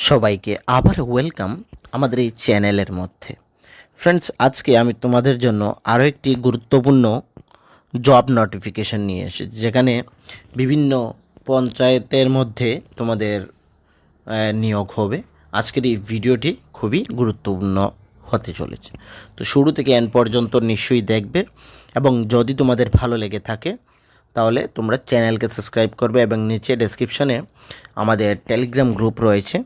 সবাইকে আবার ওয়েলকাম আমাদের এই চ্যানেলের মধ্যে। ফ্রেন্ডস, আজকে আমি তোমাদের জন্য আরও একটি গুরুত্বপূর্ণ জব নোটিফিকেশান নিয়ে এসেছি, যেখানে বিভিন্ন পঞ্চায়েতের মধ্যে তোমাদের নিয়োগ হবে। আজকের এই ভিডিওটি খুবই গুরুত্বপূর্ণ হতে চলেছে, তো শুরু থেকে এন্ড পর্যন্ত নিশ্চয়ই দেখবে, এবং যদি তোমাদের ভালো লেগে থাকে তাহলে তোমরা চ্যানেলকে সাবস্ক্রাইব করবে এবং নিচে ডেসক্রিপশনে আমাদের টেলিগ্রাম গ্রুপ রয়েছে,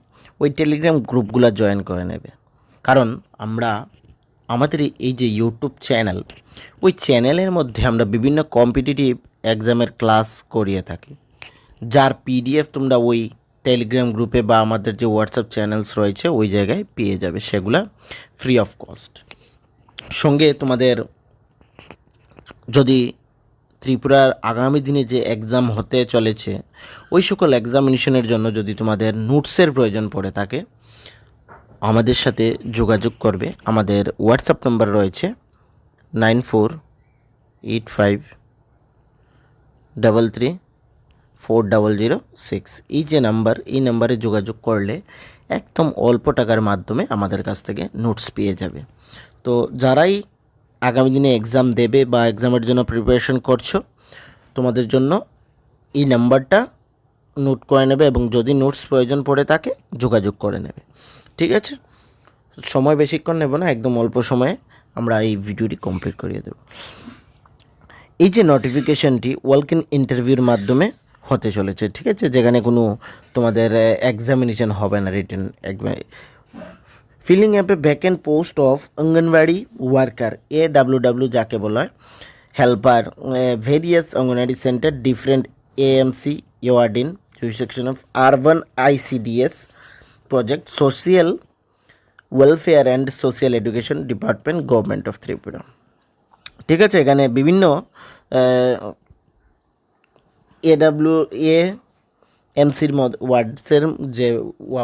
ওই টেলিগ্রাম গ্রুপগুলো জয়েন করে নেবে। কারণ আমরা আমাদের এই যে ইউটিউব চ্যানেল, ওই চ্যানেলের মধ্যে আমরা বিভিন্ন কম্পিটিটিভ এক্সামের ক্লাস করিয়ে থাকি, যার পিডিএফ তোমরা ওই টেলিগ্রাম গ্রুপে বা আমাদের যে হোয়াটসঅ্যাপ চ্যানেলস রয়েছে ওই জায়গায় পেয়ে যাবে, সেগুলা ফ্রি অফ কস্ট। সঙ্গে তোমাদের যদি ত্রিপুরার আগামী দিনে যে এক্সাম হতে চলেছে ওই সকল এক্সামিনেশনের জন্য যদি তোমাদের নোটসের প্রয়োজন পড়ে থাকে, আমাদের সাথে যোগাযোগ করবে। আমাদের হোয়াটসঅ্যাপ নাম্বার রয়েছে 9485334006। এই যে নাম্বার, এই নাম্বারে যোগাযোগ করলে একদম অল্প টাকার মাধ্যমে আমাদের কাছ থেকে নোটস পেয়ে যাবে। তো যারাই আগামী দিনে এক্সাম দেবে বা এক্সামের জন্য প্রিপারেশন করছো, তোমাদের জন্য এই নাম্বারটা নোট করে নেবে, এবং যদি নোটস প্রয়োজন পড়ে থাকে যোগাযোগ করে নেবে। ঠিক আছে, সময় বেশিক্ষণ নেব না, একদম অল্প সময়ে আমরা এই ভিডিওটি কমপ্লিট করিয়ে দেব। এই যে নোটিফিকেশনটি ওয়াক ইন ইন্টারভিউর মাধ্যমে হতে চলেছে, ঠিক আছে, যেখানে কোনো তোমাদের এক্সামিনেশন হবে না, written. Filling up a vacant post of Anganwadi worker AWW, যাকে বলা হয় helper, various Anganwadi centre, different AMC ward in jurisdiction of urban ICDS project, social welfare and social education department, government of Tripura. ঠিক আছে, এখানে বিভিন্ন AWAMCর ওয়ার্ডসের যে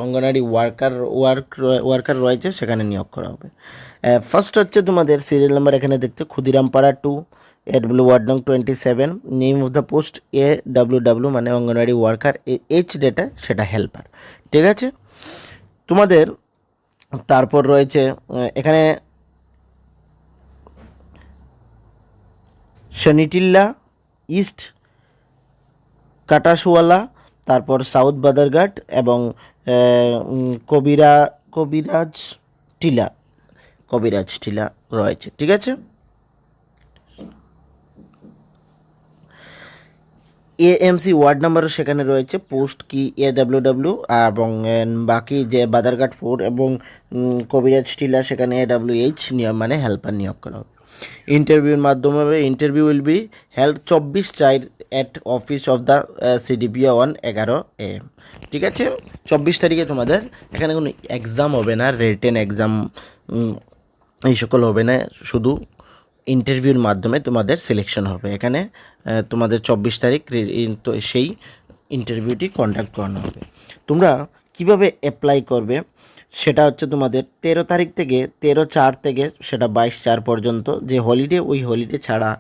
অঙ্গনওয়াড়ি ওয়ার্কার রয়েছে সেখানে নিয়োগ করা হবে। ফার্স্ট হচ্ছে তোমাদের সিরিয়াল নাম্বার এখানে দেখতে, ক্ষুদিরামপাড়া 2, AW ওয়ার্ড নং 27, name of the post AWW মানে অঙ্গনওয়াড়ি ওয়ার্কার, এইচ ডেটা সেটা হেল্পার। ঠিক আছে, তোমাদের তারপর রয়েছে এখানে শনিটিল্লা, ইস্ট কাটাসওয়ালা, তারপর সাউথ বাদারঘাট এবং কবিরাজ টিলা রয়েছে। ঠিক আছে, AMC ওয়ার্ড নাম্বারও সেখানে রয়েছে, পোস্ট কি AWW, এবং বাকি যে বাদারঘাট 4 এবং কবিরাজ টিলা সেখানে AWH নিয়ম মানে হেল্পার নিয়োগ করা হবে। ইন্টারভিউর মাধ্যমে হবে। Interview will be held 24/4 at office of the CDPO on 11 AM। ঠিক আছে, 24 তারিখে তোমাদের এখানে কোনো এক্সাম হবে না, রিটেন এক্সাম এই সকল হবে না, শুধু ইন্টারভিউর মাধ্যমে তোমাদের সিলেকশন হবে। এখানে তোমাদের 24 তারিখ তো সেই ইন্টারভিউটি কন্ডাক্ট করানো হবে। তোমরা কিভাবে অ্যাপ্লাই করবে সেটা হচ্ছে তোমাদের 13 তারিখ থেকে 13/4 থেকে সেটা 22/4 পর্যন্ত যে হলিডে, ওই হলিডে ছাড়া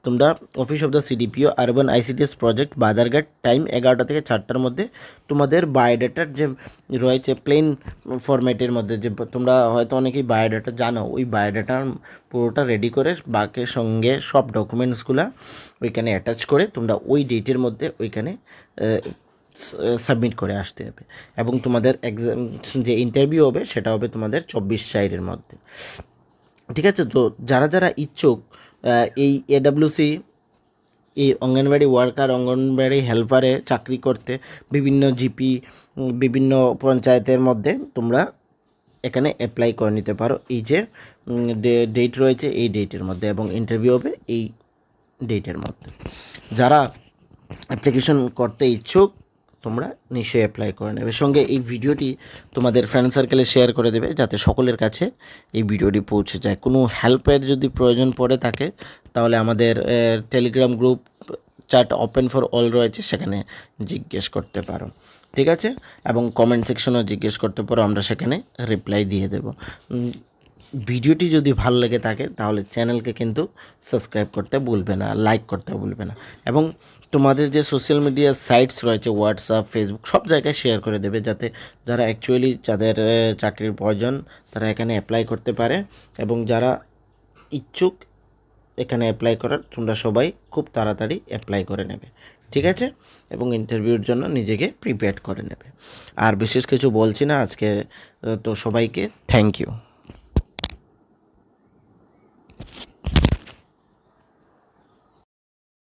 তোমরা office of the CDPO urban ICDS project Badarghat, time 11টা থেকে 4টার মধ্যে তোমাদের বায়োডাটার যে রয়েছে প্লেন ফরম্যাটের মধ্যে, যে তোমরা হয়তো অনেকেই বায়োডাটা জানো, ওই বায়োডাটার পুরোটা রেডি করে বাকের সঙ্গে সব ডকুমেন্টসগুলো ওইখানে অ্যাটাচ করে তোমরা ওই ডেটের মধ্যে ওইখানে সাবমিট করে আসতে হবে। এবং তোমাদের এক্সাম যে ইন্টারভিউ হবে সেটা হবে তোমাদের 24/4-এর মধ্যে। ঠিক আছে, তো যারা যারা ইচ্ছুক এই AWC, এই অঙ্গনবাড়ি ওয়ার্কার, অঙ্গনবাড়ি হেল্পারে চাকরি করতে বিভিন্ন জিপি, বিভিন্ন পঞ্চায়েতের মধ্যে তোমরা এখানে অ্যাপ্লাই করে নিতে পারো। এই যে ডেট রয়েছে এই ডেটের মধ্যে, এবং ইন্টারভিউ হবে এই ডেটের মধ্যে। যারা অ্যাপ্লিকেশন করতে ইচ্ছুক তোমরা নিশ্চয়ই অ্যাপ্লাই করে নেবে। সঙ্গে এই ভিডিওটি তোমাদের ফ্রেন্ড সার্কেলে শেয়ার করে দেবে, যাতে সকলের কাছে এই ভিডিওটি পৌঁছে যায়। কোনো হেল্পের যদি প্রয়োজন পড়ে থাকে তাহলে আমাদের Telegram group chat open for all রয়েছে, সেখানে জিজ্ঞেস করতে পারো। ঠিক আছে, এবং কমেন্ট সেকশনেও জিজ্ঞেস করতে পারো, আমরা সেখানে রিপ্লাই দিয়ে দেব। ভিডিওটি যদি ভালো লেগে থাকে তাহলে চ্যানেলকে কিন্তু সাবস্ক্রাইব করতে ভুলবে না, লাইক করতে ভুলবে না, এবং তোমাদের যে সোশ্যাল মিডিয়া সাইটস রয়েছে হোয়াটসঅ্যাপ, ফেসবুক, সব জায়গায় শেয়ার করে দেবে, যাতে যারা অ্যাকচুয়ালি যাদের চাকরির প্রয়োজন তারা এখানে অ্যাপ্লাই করতে পারে, এবং যারা ইচ্ছুক এখানে অ্যাপ্লাই করার তোমরা সবাই খুব তাড়াতাড়ি অ্যাপ্লাই করে নেবে, ঠিক আছে, এবং ইন্টারভিউর জন্য নিজেকে প্রিপেয়ার করে নেবে। আর বিশেষ কিছু বলছি না আজকে, তো সবাইকে থ্যাংক ইউ।